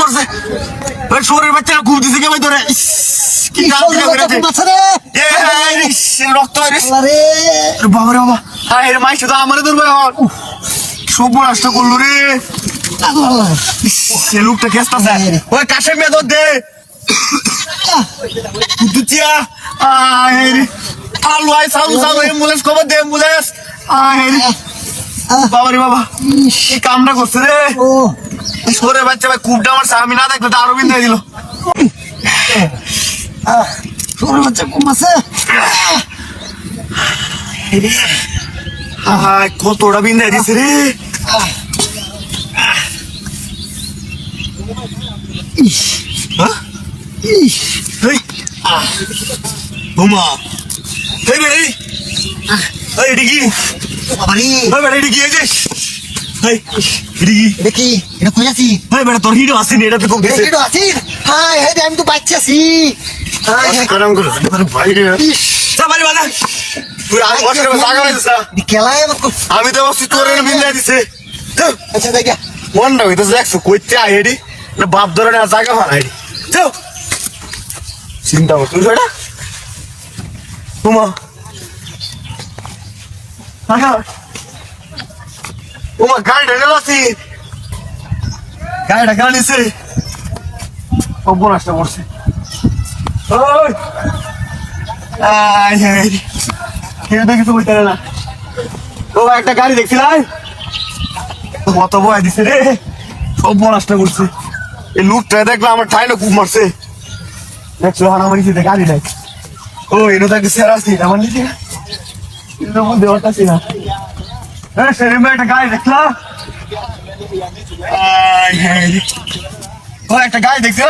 করছে ওই শরীর বাচ্চারা খুব দিছে কে ভাই ধরে কি গান দিলে করেছে এ রক্ত রে বাবা রে বাবা হায় রে মাইছে তো আমারে ধরবে সব নষ্ট করলো রে সে লোকটা কেসতাছে ওই কাশে মেদর দে দুচিয়া আয় রে আলু আই সালু সালু অ্যাম্বুলেন্স খবর দে অ্যাম্বুলেন্স আয় রে বাবা রে বাবা কি কামটা করছে রে সরে বাচ্চা ভাই খুবটা আমার স্বামী না দেখলে তো আরো বিন্দু দিল সরে বাচ্চা কম আছে কতটা বিন্দু দিছে রে বোমা এই রে এই ডিগি বাবারে বাবারে ডিগি এই যে এই ডিগি দেখি এটা কই আছি ভাই বেটা তোর হিরো আসেনি এটা তো কম গেছে হিরো আছি হাই হাই আমি তো বাচ্চাছি হাই কারণ করে আরে ভাই রে সাবারি বাদা তুই আর কষ্ট করে জায়গা হইছিস খেলায় আমি তো বসি তোর এনে বিন্দা দিছে আচ্ছা দেখা মনটা হইতাছে দেখছো কইতে আইডি না বাপ ধরে না জায়গা ফালাইডি যাও চিন্তা কর তুই এটা তোমা তোমার গাড়িটা গেল আছি গাড়িটা গেল নিছে অবনাশটা করছে ওই আয় হায় কেউ দেখি তো বইতে না ও একটা গাড়ি দেখছিলাই কত বয় দিছে রে সব নষ্ট করছে এই লুকটা দেখলাম আমার ঠাইনা খুব মারছে দেখছো আমার নিচে গাড়ি নাই ও এনো তাকে সেরাসি আমার নিচে এর মধ্যে ওটাছি না হ্যাঁ সেরিমে একটা গাড়ি দেখলা ও একটা গাড়ি দেখছো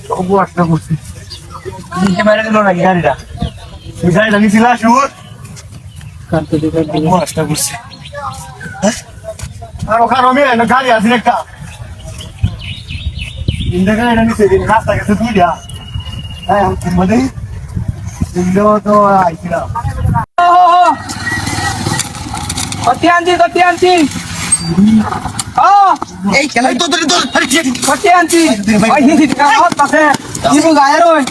সব নষ্ট করছে নিচে মেরে দিল নাকি গাড়িটা ওই গাড়িটা নিছিল শুর নষ্ট করছে আর ওখানে আমি একটা গাড়ি আছে একটা ইন্ডিয়া গাড়িটা নিচে দিন রাস্তা গেছে তুই যা হ্যাঁ মধ্যে ইন্ডিয়া তো আইছিলাম কতি আনছি এই খেলাই তো তোর তোর কতি আনছি ওই হিন্দি কাগজ পাশে ইবু গায়ের ওই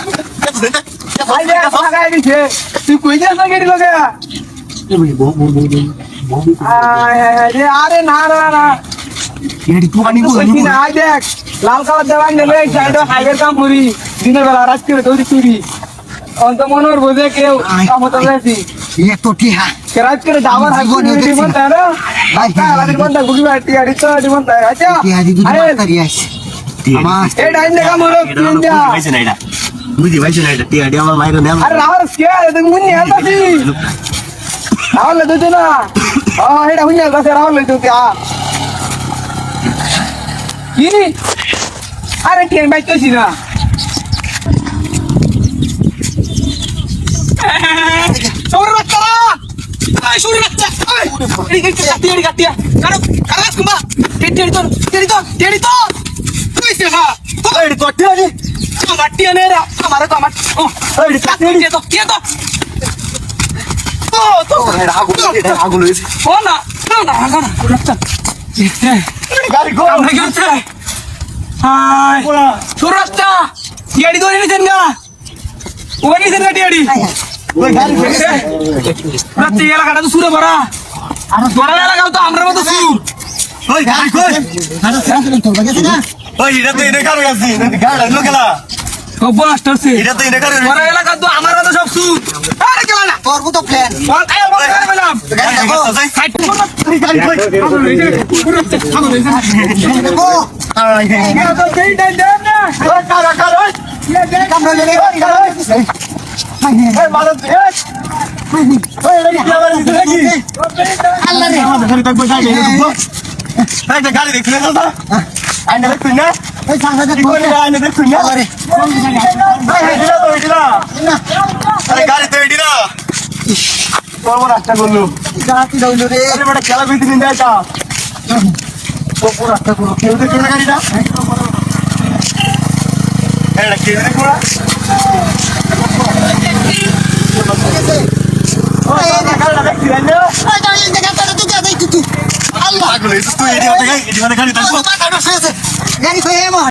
আই দে লাগাই দিছে তুই কই যাস না গেরি লগে আরে না না না আই দেখ লাল কালার দেওয়াই নেলে সাইডে হাইওয়ের কাম করি দিনের বেলা রাত করে দৌড়ি চুরি অন্ত মনোর বোঝে কেউ ক্ষমতা রয়েছি এত টিহা রাত করে যাবার হাগু ডিমন তাই না ভাই আলাদিন বন্ধা গুগি বাটি আড়ি তো ডিমন তাই আচ্ছা টিহা দি দুধ মারি আসে আমার এই ডাইন দেখা মরো তিন যা পাইছে না এটা বুঝি পাইছে না এটা টিয়া ডিয়া আমার বাইরে নাম আরে রাওয়ার কে দেখ মুন্নি আলতাছি রাওয়ার লে দুতে না ও এটা হুইনা আলতাছে রাওয়ার লে দুতে আ কি আরে টিয়া বাইতেছি না সৌর বাচ্চা আই সৌর বাচ্চা এই কাটিয়া কারো কারাস কুমা টেড়ি তো কইছে হ্যাঁ এই তো টিয়া জি আমার টিয়া নে রে আমার তো আমার ও এই কে তো তো এটা আগুন হইছে ও না বাচ্চা গাড়ি গো আমরা গেছে হাই সৌর বাচ্চা টিয়াড়ি ধরে নিছেন গা ওই নিছেন গা টিয়াড়ি ওই গাড়ি রাতে এলাকাটা তো সুরে ভরা আর তোরা এলাকাও তো আমরা মতো সুর ওই গাড়ি কই আরে সেরা তোর বাজে না ওই এটা তো এনে কারো আছে গাড়ি লো গেলা সব আসছে এটা তো এনে কারো তোরা এলাকা তো আমার মতো সব সুর আরে কেলা না তোর মতো প্ল্যান বল কাই বল কাই বললাম সাইড গাড়ি কই দেখো তো দেই দেই দেই না ওই কারা কারা কামড়া লেগে এই মারো দে ওই এটা কি আবার দেখি আল্লাহ রে আমাদের ঘরে তো বসে আছে একটা গাড়ি দেখছিস না আইনা দেখছিস না এই সাংবাদিক কি করে আইনা দেখছিস না আরে এটা তো এটা না আরে গাড়ি তো এটা না বড় রাস্তা করলো গাড়ি দৌড়লো রে আরে বড় খেলা বিতে নিয়ে যাইতা বড় রাস্তা করলো কেউ দেখে না গাড়িটা এটা কেউ দেখো না ওই গাড়িটা দেখছিস না এই জায়গা তোর তো যাই তুই আল্লাহ পাগল হয়েছিস তুই এটি মানে গাড়ি থাকবো গাড়ি তো এমন